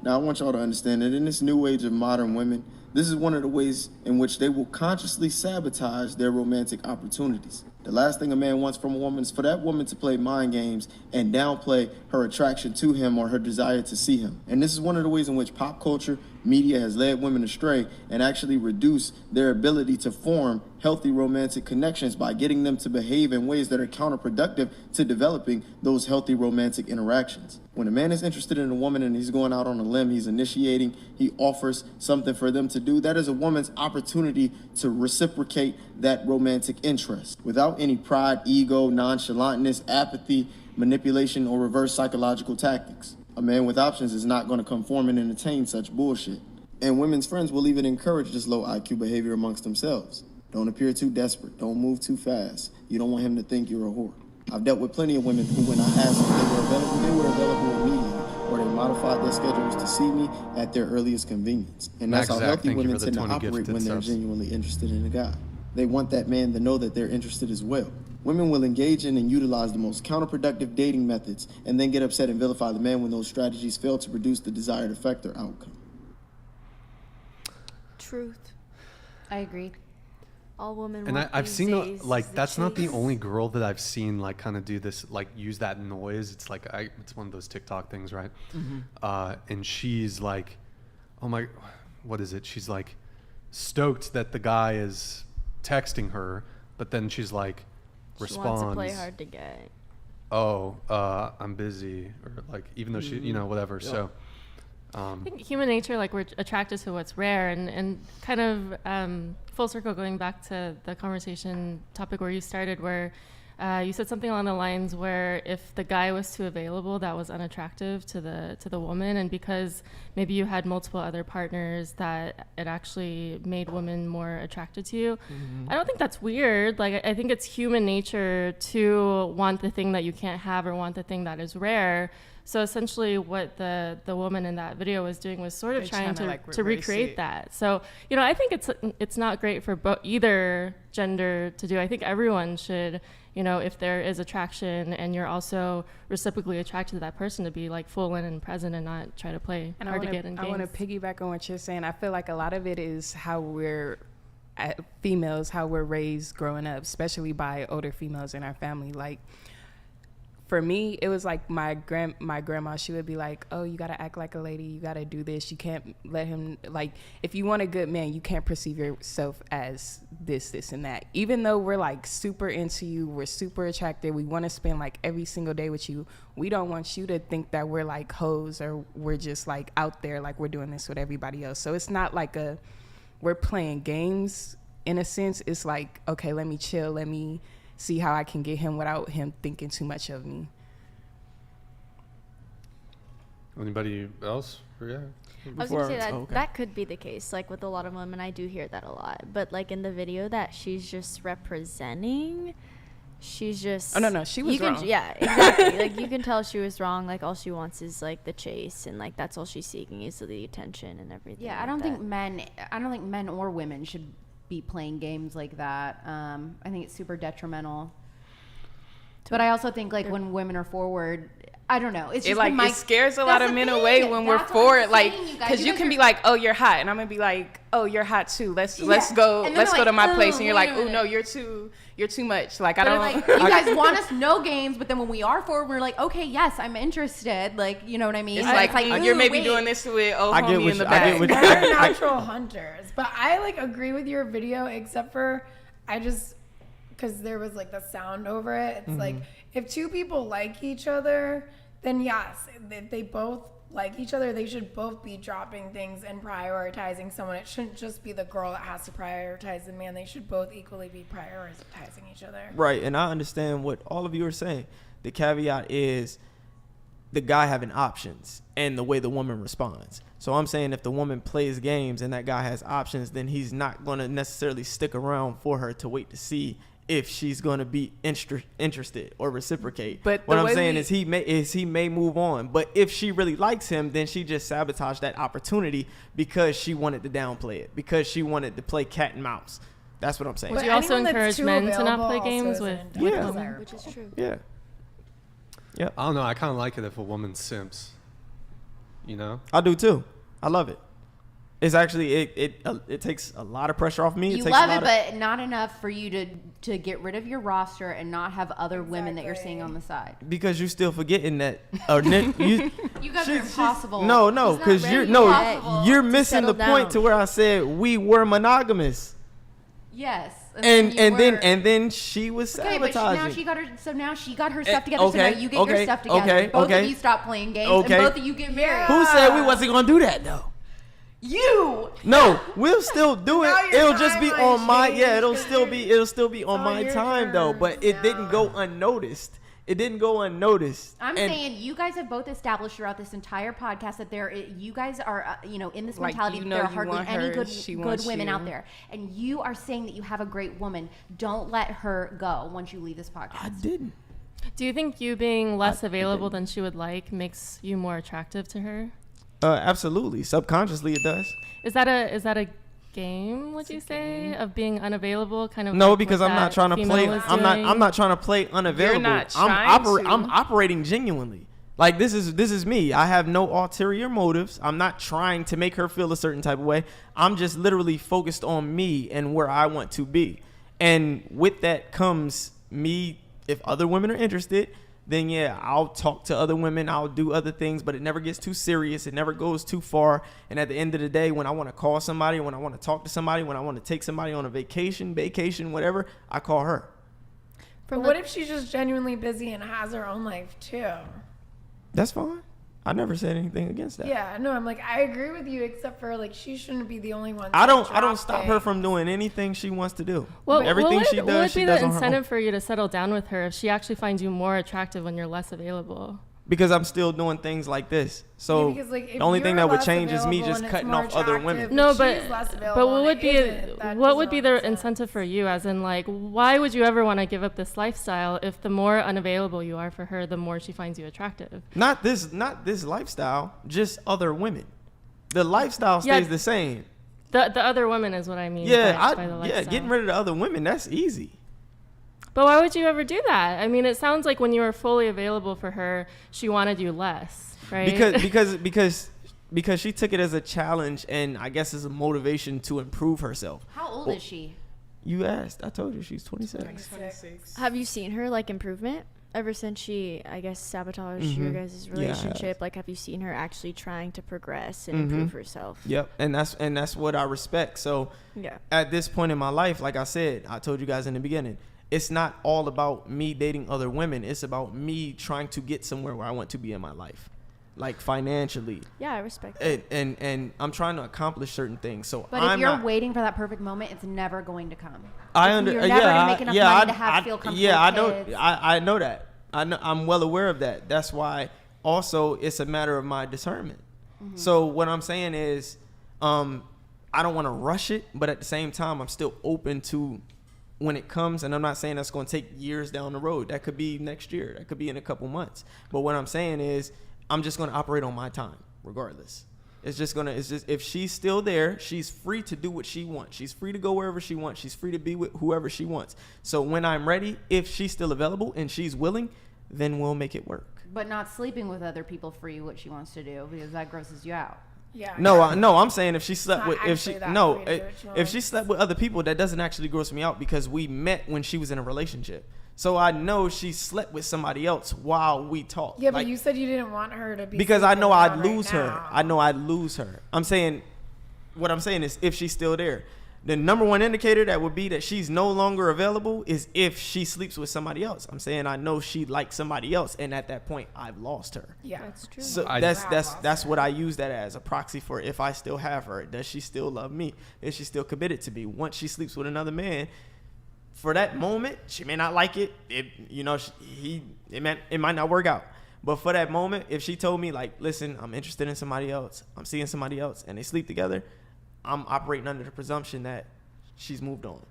Now, I want y'all to understand that in this new age of modern women, this is one of the ways in which they will consciously sabotage their romantic opportunities. The last thing a man wants from a woman is for that woman to play mind games and downplay her attraction to him or her desire to see him. And this is one of the ways in which pop culture, media has led women astray and actually reduced their ability to form healthy romantic connections by getting them to behave in ways that are counterproductive to developing those healthy romantic interactions. When a man is interested in a woman and he's going out on a limb, he's initiating, he offers something for them to do, that is a woman's opportunity to reciprocate that romantic interest without any pride, ego, nonchalantness, apathy, manipulation, or reverse psychological tactics. A man with options is not going to conform and entertain such bullshit. And women's friends will even encourage this low IQ behavior amongst themselves. Don't appear too desperate. Don't move too fast. You don't want him to think you're a whore. I've dealt with plenty of women who, when I asked if they were available immediately, or they modified their schedules to see me at their earliest convenience. And that's how healthy women tend to operate when they're genuinely interested in a guy. They want that man to know that they're interested as well. Women will engage in and utilize the most counterproductive dating methods and then get upset and vilify the man when those strategies fail to produce the desired effect or outcome. Truth. I agree. All women and want I've these seen days like is that's not the chase. only girl that I've seen like kind of do this, like use that noise. It's like it's one of those TikTok things, right? And she's like, oh my, what is it? She's like stoked that the guy is texting her, but then she's like responds. She wants to play hard to get. Oh, I'm busy, or like even though she, you know, whatever. Yeah. So. I think human nature, like we're attracted to what's rare, and kind of full circle going back to the conversation topic where you started, where you said something along the lines where if the guy was too available, that was unattractive to the woman, and because maybe you had multiple other partners, that it actually made women more attracted to you. I don't think that's weird. Like I think it's human nature to want the thing that you can't have or want the thing that is rare. So essentially what the woman in that video was doing was sort of trying to recreate that. So, you know, I think it's not great for either gender to do. I think everyone should, you know, if there is attraction and you're also reciprocally attracted to that person, to be like full in and present and not try to play hard to get in games. I want to piggyback on what you're saying. I feel like a lot of it is how females, how we're raised growing up, especially by older females in our family. Like, for me, it was like my grandma, she would be like, oh, you got to act like a lady. You got to do this. You can't let him, like, if you want a good man, you can't perceive yourself as this, and that. Even though we're like super into you, we're super attracted, we want to spend like every single day with you, we don't want you to think that we're like hoes or we're just like out there like we're doing this with everybody else. So it's not like we're playing games in a sense. It's like, okay, let me chill. Let me see how I can get him without him thinking too much of me. Anybody else? Yeah. I was going to say that could be the case. Like with a lot of women, I do hear that a lot. But like in the video that she's just representing, she's just... Oh, no, she was wrong. Yeah, exactly. Like you can tell she was wrong. Like all she wants is like the chase, and like that's all she's seeking is the attention and everything. Yeah, I don't think men or women should be playing games like that. I think it's super detrimental. But I also think like when women are forward, I don't know. It's just it scares a lot of men away when we're forward, like, because you can be like, oh, you're hot, and I'm gonna be like, oh, you're hot too. Let's go to my place, and you're like, oh no, you're too much. Like, I don't. Like, you guys want us no games, but then when we are forward, we're like, okay, yes, I'm interested. Like, you know what I mean? It's like you're maybe doing this with homie in the back. We're natural hunters, but I like agree with your video, except for because there was like the sound over it. It's like if two people like each other, then yes, if they both like each other, they should both be dropping things and prioritizing someone. It shouldn't just be the girl that has to prioritize the man. They should both equally be prioritizing each other. Right, and I understand what all of you are saying. The caveat is the guy having options and the way the woman responds. So I'm saying if the woman plays games and that guy has options, then he's not going to necessarily stick around for her to wait to see if she's going to be interested or reciprocate. But what I'm saying is he may move on. But if she really likes him, then she just sabotaged that opportunity because she wanted to downplay it, because she wanted to play cat and mouse. That's what I'm saying. But you also encourage men to not play games with women. Which is true. Yeah. I don't know. I kind of like it if a woman simps. you know? I do too. I love it. It's actually it takes a lot of pressure off me. You takes love a it, lot but not enough for you to get rid of your roster and not have other women that you're Exactly. seeing on the side. because you're still forgetting that. You guys are impossible. No, She's not because ready you're yet. you're missing the settle point down. to where I said we were monogamous, Yes. and you were. then she was Okay, but sabotaging. now she got her stuff together. okay, So now you get okay, your stuff together. okay, Both okay. of you stop playing games, Okay. and both of you get married. Who said we wasn't gonna do that though? You. No, we'll still do it. Now your It'll just be timeline on my changed it'll 'cause still be on on my your time though, but terms it didn't now. go unnoticed. It didn't go unnoticed. I'm And saying you guys have both established throughout this entire podcast that you guys are, in this Like, mentality you that know there are you hardly want any her, good she good wants women you. out there, and you are saying that you have a great woman. Don't let her go once you leave this podcast. I didn't. Do you think you being less available than she would like makes you more attractive to her? Absolutely. Subconsciously it does. Is that a game, would you say, of being unavailable, kind of? No, like because what I'm not that trying to female play. was I'm doing? not trying to play unavailable. not I'm trying to. I'm operating genuinely. Like this is me. I have no ulterior motives. I'm not trying to make her feel a certain type of way. I'm just literally focused on me and where I want to be. And with that comes me. If other women are interested, then yeah, I'll talk to other women. I'll do other things, but it never gets too serious. It never goes too far. And at the end of the day, when I want to call somebody, when I want to talk to somebody, when I want to take somebody on a vacation, whatever, I call her. But what if she's just genuinely busy and has her own life too? That's fine. I never said anything against that. Yeah, no, I'm like, I agree with you, except for like, she shouldn't be the only one. I don't dropping. stop her from doing anything she wants to do. Well, Everything she what does, would she be does the on her own. incentive for you to settle down with her if she actually finds you more attractive when you're less available? Because I'm still doing things like this. So Yeah, because, like, if the only thing you're that would less change is me available just and it's cutting more off other attractive, women. No, she's but less available but what and would it be isn't, that what doesn't would be make the sense. incentive for you? As in, like, why would you ever want to give up this lifestyle if the more unavailable you are for her, the more she finds you attractive? Not this lifestyle, just other women. The lifestyle Yeah. stays the same. The other women is what I mean. Yeah, by the lifestyle. getting rid of the other women, that's easy. But why would you ever do that? I mean, it sounds like when you were fully available for her, she wanted you less, right? Because she took it as a challenge and I guess as a motivation to improve herself. How old is she? You asked. I told you she's 26. 26. Have you seen her like improvement ever since she, I guess, sabotaged your guys' Yeah, I have. relationship? Like, have you seen her actually trying to progress and Mm-hmm. improve herself? Yep, and that's what I respect. So Yeah. at this point in my life, like I said, I told you guys in the beginning, it's not all about me dating other women. It's about me trying to get somewhere where I want to be in my life, like financially, Yeah, I respect that. and I'm trying to accomplish certain things. So But I'm if you're not, waiting for that perfect moment, it's never going to come. I You're under never yeah, gonna make enough yeah, money to have feel comfortable yeah, I kids. know, I know that. I'm well aware of that. That's why also it's a matter of my discernment. Mm-hmm. So what I'm saying is, I don't want to rush it, but at the same time, I'm still open to when it comes. And I'm not saying that's going to take years down the road. That could be next year. That could be in a couple months. But what I'm saying is, I'm just going to operate on my time, regardless. It's just if she's still there, she's free to do what she wants. She's free to go wherever she wants. She's free to be with whoever she wants. So when I'm ready, if she's still available and she's willing, then we'll make it work. But not sleeping with other people for you, what she wants to do, because that grosses you out. Yeah. No, I'm saying if she slept not with actually that free to do what she if she wants. slept with other people, that doesn't actually gross me out because we met when she was in a relationship. So I know she slept with somebody else while we talked. Yeah, but Like, you said you didn't want her to be. because I sleeping know with I'd her lose right her. now. I know I'd lose her. What I'm saying is if she's still there. The number one indicator that would be that she's no longer available is if she sleeps with somebody else. I'm saying I know she likes somebody else, and at that point, I've lost her. Yeah. That's true. So I- that's what I use that as a proxy for if I still have her. Does she still love me? Is she still committed to me? Once she sleeps with another man, for that moment, she may not like it. It might not work out. But for that moment, if she told me like, listen, I'm interested in somebody else, I'm seeing somebody else, and they sleep together, I'm operating under the presumption that she's moved on.